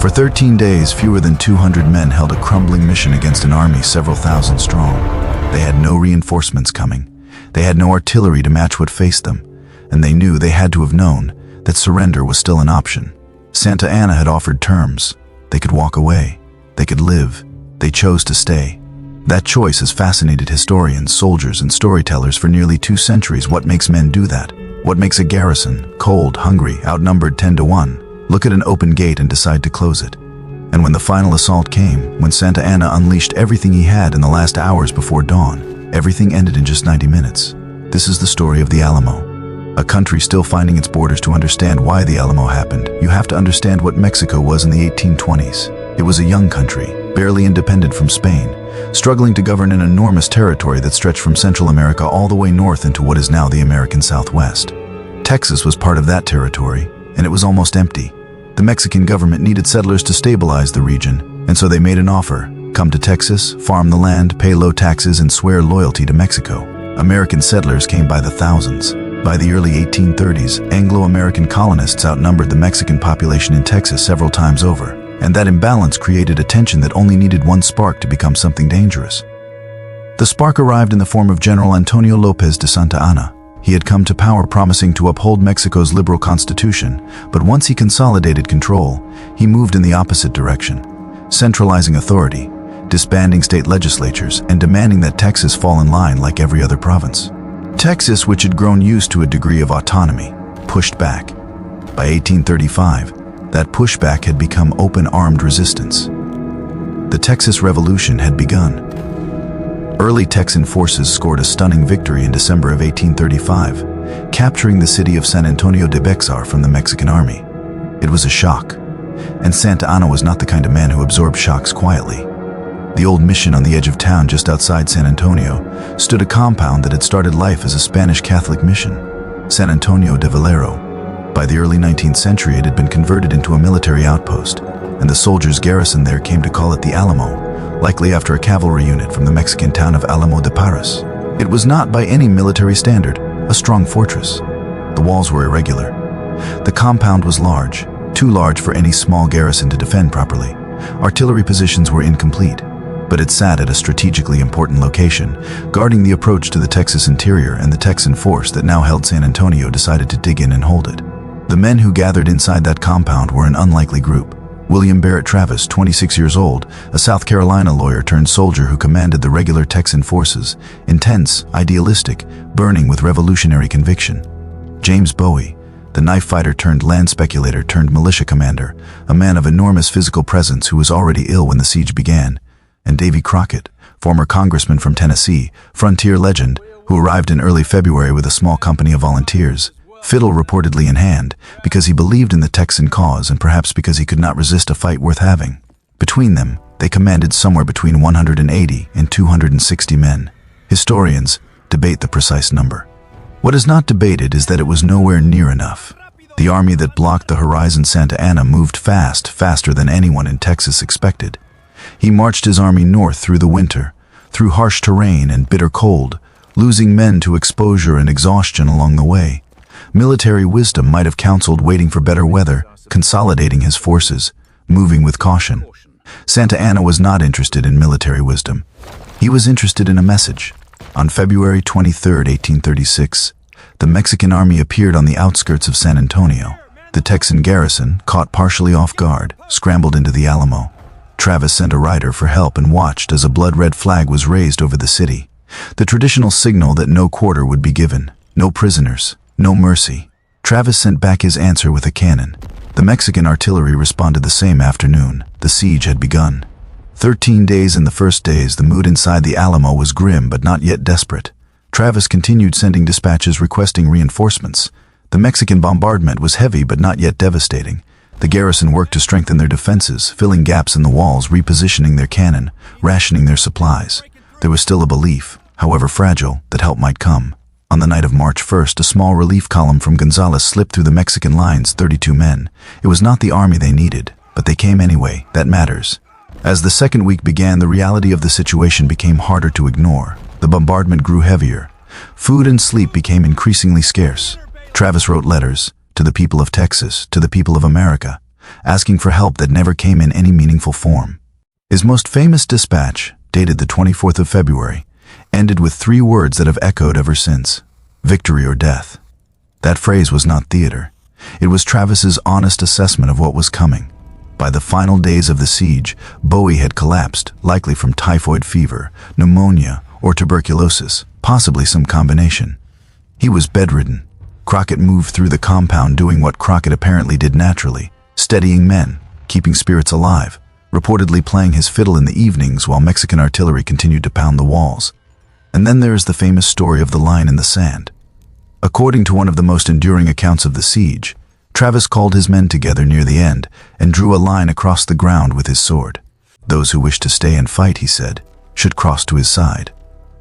For 13 days, fewer than 200 men held a crumbling mission against an army several thousand strong. They had no reinforcements coming. They had no artillery to match what faced them, and they knew they had to have known that surrender was still an option. Santa Anna had offered terms. They could walk away. They could live. They chose to stay. That choice has fascinated historians, soldiers, and storytellers for nearly 2 centuries. What makes men do that? What makes a garrison, cold, hungry, outnumbered 10 to 1, look at an open gate and decide to close it? And when the final assault came, when Santa Anna unleashed everything he had in the last hours before dawn, everything ended in just 90 minutes. This is the story of the Alamo. A country still finding its borders. To understand why the Alamo happened, you have to understand what Mexico was in the 1820s. It was a young country, barely independent from Spain, struggling to govern an enormous territory that stretched from Central America all the way north into what is now the American Southwest. Texas was part of that territory, and it was almost empty. The Mexican government needed settlers to stabilize the region, and so they made an offer: come to Texas, farm the land, pay low taxes, and swear loyalty to Mexico. American settlers came by the thousands. By the early 1830s, Anglo-American colonists outnumbered the Mexican population in Texas several times over, and that imbalance created a tension that only needed one spark to become something dangerous. The spark arrived in the form of General Antonio López de Santa Anna. He had come to power promising to uphold Mexico's liberal constitution, but once he consolidated control, he moved in the opposite direction, centralizing authority, disbanding state legislatures, and demanding that Texas fall in line like every other province. Texas, which had grown used to a degree of autonomy, pushed back. By 1835, that pushback had become open-armed resistance. The Texas Revolution had begun. Early Texan forces scored a stunning victory in December of 1835, capturing the city of San Antonio de Bexar from the Mexican army. It was a shock, and Santa Anna was not the kind of man who absorbed shocks quietly. The old mission on the edge of town just outside San Antonio stood a compound that had started life as a Spanish Catholic mission, San Antonio de Valero. By the early 19th century, it had been converted into a military outpost, and the soldiers garrisoned there came to call it the Alamo, likely after a cavalry unit from the Mexican town of Alamo de Paras. It was not by any military standard a strong fortress. The walls were irregular. The compound was large, too large for any small garrison to defend properly. Artillery positions were incomplete, but it sat at a strategically important location, guarding the approach to the Texas interior, and the Texan force that now held San Antonio decided to dig in and hold it. The men who gathered inside that compound were an unlikely group. William Barret Travis, 26 years old, a South Carolina lawyer turned soldier who commanded the regular Texan forces, intense, idealistic, burning with revolutionary conviction. James Bowie, the knife fighter turned land speculator turned militia commander, a man of enormous physical presence who was already ill when the siege began. And Davy Crockett, former congressman from Tennessee, frontier legend, who arrived in early February with a small company of volunteers, fiddle reportedly in hand, because he believed in the Texan cause and perhaps because he could not resist a fight worth having. Between them, they commanded somewhere between 180 and 260 men. Historians debate the precise number. What is not debated is that it was nowhere near enough. The army that blocked the horizon Santa Anna moved fast, faster than anyone in Texas expected. He marched his army north through the winter, through harsh terrain and bitter cold, losing men to exposure and exhaustion along the way. Military wisdom might have counseled waiting for better weather, consolidating his forces, moving with caution. Santa Anna was not interested in military wisdom. He was interested in a message. On February 23, 1836, the Mexican army appeared on the outskirts of San Antonio. The Texan garrison, caught partially off guard, scrambled into the Alamo. Travis sent a rider for help and watched as a blood-red flag was raised over the city, the traditional signal that no quarter would be given, no prisoners, no mercy. Travis sent back his answer with a cannon. The Mexican artillery responded the same afternoon. The siege had begun. 13 days in the first days, the mood inside the Alamo was grim but not yet desperate. Travis continued sending dispatches requesting reinforcements. The Mexican bombardment was heavy but not yet devastating. The garrison worked to strengthen their defenses, filling gaps in the walls, repositioning their cannon, rationing their supplies. There was still a belief, however fragile, that help might come. On the night of March 1st, a small relief column from Gonzales slipped through the Mexican lines, 32 men. It was not the army they needed, but they came anyway. That matters. As the second week began, the reality of the situation became harder to ignore. The bombardment grew heavier. Food and sleep became increasingly scarce. Travis wrote letters to the people of Texas, to the people of America. asking for help that never came in any meaningful form. His most famous dispatch, dated the 24th of February, ended with 3 words that have echoed ever since: victory or death. That phrase was not theater. It was Travis's honest assessment of what was coming. By the final days of the siege, Bowie had collapsed, likely from typhoid fever, pneumonia, or tuberculosis, possibly some combination. He was bedridden. Crockett moved through the compound doing what Crockett apparently did naturally, steadying men, keeping spirits alive, reportedly playing his fiddle in the evenings while Mexican artillery continued to pound the walls. And then there is the famous story of the line in the sand. According to one of the most enduring accounts of the siege, Travis called his men together near the end and drew a line across the ground with his sword. Those who wished to stay and fight, he said, should cross to his side.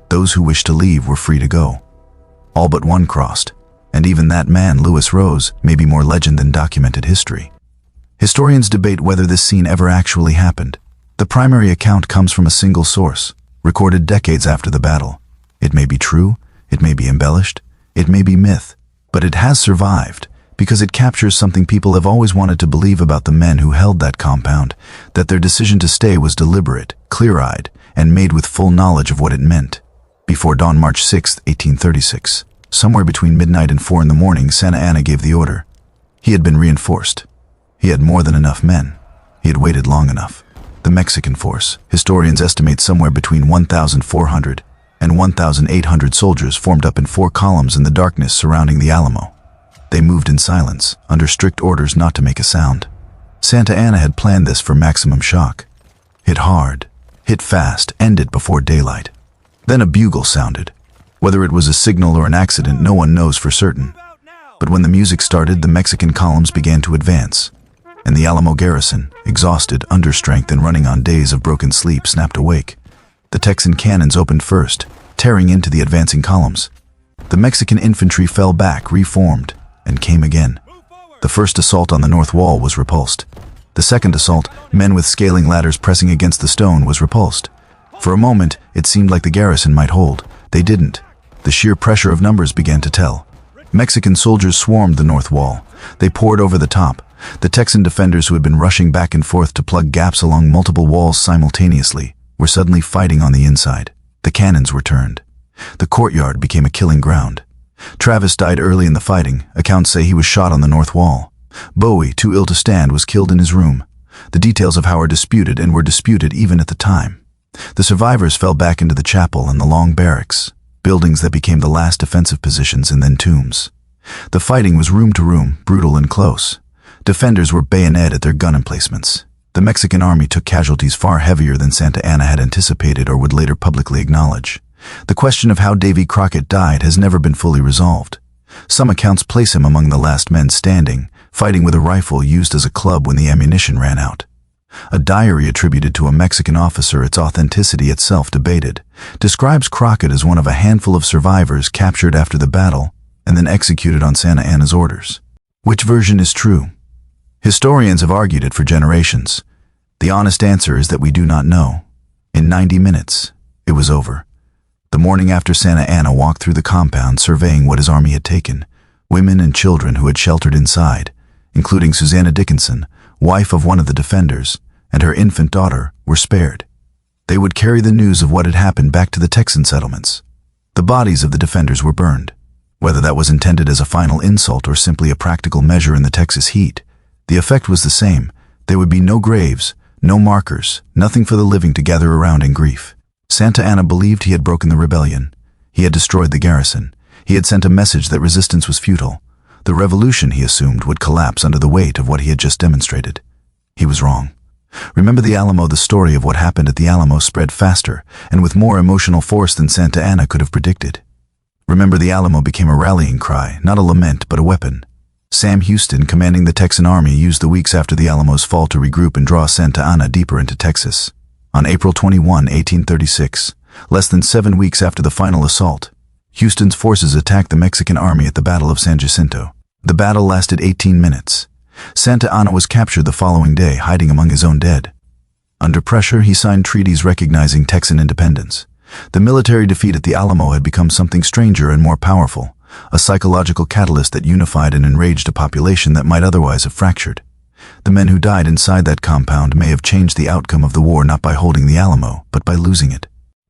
Those who wished to leave were free to go. All but one crossed, and even that man, Lewis Rose, may be more legend than documented history. Historians debate whether this scene ever actually happened. The primary account comes from a single source, recorded decades after the battle. It may be true, it may be embellished, it may be myth, but it has survived because it captures something people have always wanted to believe about the men who held that compound, that their decision to stay was deliberate, clear-eyed, and made with full knowledge of what it meant. Before dawn, March 6, 1836, somewhere between midnight and 4 in the morning, Santa Anna gave the order. He had been reinforced. He had more than enough men. He had waited long enough. The Mexican force, historians estimate somewhere between 1,400 and 1,800 soldiers, formed up in 4 columns in the darkness surrounding the Alamo. They moved in silence, under strict orders not to make a sound. Santa Anna had planned this for maximum shock. Hit hard, hit fast, ended before daylight. Then a bugle sounded. Whether it was a signal or an accident, no one knows for certain. But when the music started, the Mexican columns began to advance, and the Alamo garrison, exhausted, understrength, and running on days of broken sleep, snapped awake. The Texan cannons opened first, tearing into the advancing columns. The Mexican infantry fell back, reformed, and came again. The first assault on the north wall was repulsed. The second assault, men with scaling ladders pressing against the stone, was repulsed. For a moment, it seemed like the garrison might hold. They didn't. The sheer pressure of numbers began to tell. Mexican soldiers swarmed the north wall. They poured over the top. The Texan defenders, who had been rushing back and forth to plug gaps along multiple walls simultaneously, were suddenly fighting on the inside. The cannons were turned. The courtyard became a killing ground. Travis died early in the fighting. Accounts say he was shot on the north wall. Bowie, too ill to stand, was killed in his room. The details of how are disputed, and were disputed even at the time. The survivors fell back into the chapel and the long barracks, buildings that became the last defensive positions and then tombs. The fighting was room to room, brutal and close. Defenders were bayoneted at their gun emplacements. The Mexican army took casualties far heavier than Santa Anna had anticipated or would later publicly acknowledge. The question of how Davy Crockett died has never been fully resolved. Some accounts place him among the last men standing, fighting with a rifle used as a club when the ammunition ran out. A diary attributed to a Mexican officer, its authenticity itself debated, describes Crockett as one of a handful of survivors captured after the battle and then executed on Santa Anna's orders. Which version is true? Historians have argued it for generations. The honest answer is that we do not know. In 90 minutes, it was over. The morning after Santa Anna walked through the compound surveying what his army had taken, women and children who had sheltered inside, including Susanna Dickinson, wife of one of the defenders, and her infant daughter, were spared. They would carry the news of what had happened back to the Texan settlements. The bodies of the defenders were burned. Whether that was intended as a final insult or simply a practical measure in the Texas heat, the effect was the same. There would be no graves, no markers, nothing for the living to gather around in grief. Santa Anna believed he had broken the rebellion. He had destroyed the garrison. He had sent a message that resistance was futile. The revolution, he assumed, would collapse under the weight of what he had just demonstrated. He was wrong. Remember the Alamo. The story of what happened at the Alamo spread faster and with more emotional force than Santa Anna could have predicted. Remember, the Alamo became a rallying cry, not a lament, but a weapon. Sam Houston, commanding the Texan army, used the weeks after the Alamo's fall to regroup and draw Santa Anna deeper into Texas. On April 21, 1836, less than 7 weeks after the final assault, Houston's forces attacked the Mexican army at the Battle of San Jacinto. The battle lasted 18 minutes. Santa Anna was captured the following day, hiding among his own dead. Under pressure, he signed treaties recognizing Texan independence. The military defeat at the Alamo had become something stranger and more powerful, a psychological catalyst that unified and enraged a population that might otherwise have fractured. The men who died inside that compound may have changed the outcome of the war not by holding the Alamo, but by losing it.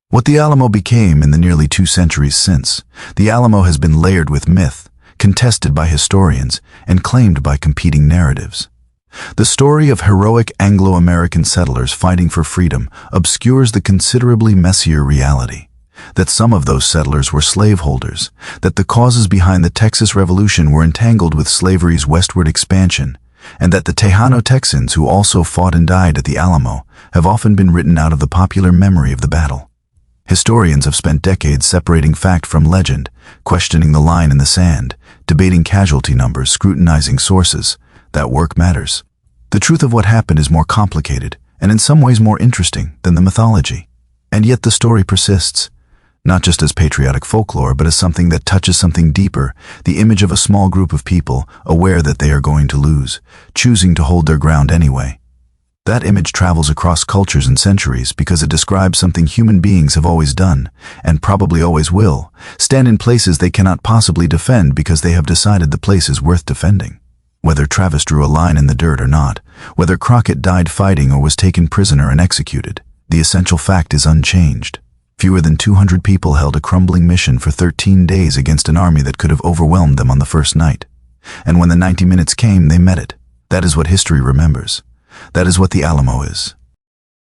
What the Alamo became in the nearly 2 centuries since, the Alamo has been layered with myth, contested by historians, and claimed by competing narratives. The story of heroic Anglo-American settlers fighting for freedom obscures the considerably messier reality that some of those settlers were slaveholders, that the causes behind the Texas Revolution were entangled with slavery's westward expansion, and that the Tejano Texans who also fought and died at the Alamo have often been written out of the popular memory of the battle. Historians have spent decades separating fact from legend, questioning the line in the sand, debating casualty numbers, scrutinizing sources. That work matters. The truth of what happened is more complicated, and in some ways more interesting than the mythology. And yet the story persists, not just as patriotic folklore, but as something that touches something deeper, the image of a small group of people, aware that they are going to lose, choosing to hold their ground anyway. That image travels across cultures and centuries because it describes something human beings have always done, and probably always will, stand in places they cannot possibly defend because they have decided the place is worth defending. Whether Travis drew a line in the dirt or not, whether Crockett died fighting or was taken prisoner and executed, the essential fact is unchanged. Fewer than 200 people held a crumbling mission for 13 days against an army that could have overwhelmed them on the first night. And when the 90 minutes came, they met it. That is what history remembers. That is what the Alamo is.